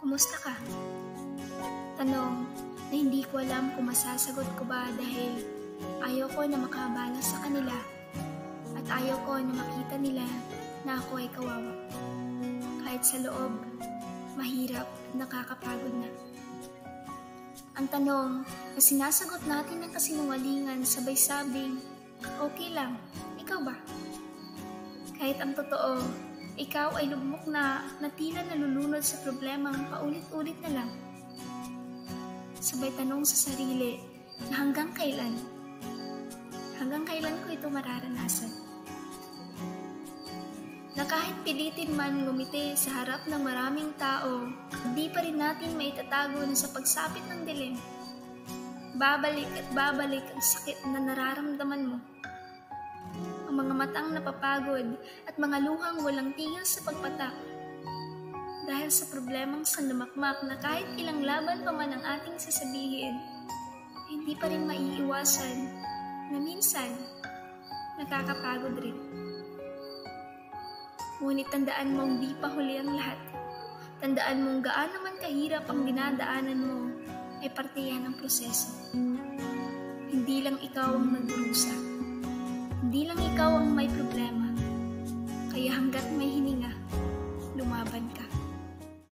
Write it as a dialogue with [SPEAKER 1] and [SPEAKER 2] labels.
[SPEAKER 1] Kumusta ka? Tanong na hindi ko alam kung masasagot ko ba dahil ayaw ko na makaabala sa kanila at ayaw ko na makita nila na ako ay kawawa. Kahit sa loob, mahirap at nakakapagod na. Ang tanong na sinasagot natin ng kasinungalingan sabay sabing, okay lang, ikaw ba? Kahit ang totoo, ikaw ay lugmok na tila nalulunod sa problemang paulit-ulit na lang. Sabay tanong sa sarili na hanggang kailan? Hanggang kailan ko ito mararanasan? Na kahit pilitin man ngumiti sa harap ng maraming tao, hindi pa rin natin maitatago na sa pagsapit ng dilim. Babalik at babalik ang sakit na nararamdaman mo. Ang mga matang napapagod at mga luhang walang tigil sa pagpatak. Dahil sa problemang sandamakmak na kahit ilang laban pa man ang ating sasabihin, hindi pa rin maiiwasan na minsan nakakapagod rin. Ngunit tandaan mong di pa huli ang lahat. Tandaan mong gaano man kahirap ang dinadaanan mo ay parte yan ng proseso. Hindi lang ikaw ang nagdurusa. Hindi lang ikaw ang may problema. Kaya hanggat may hininga, lumaban ka.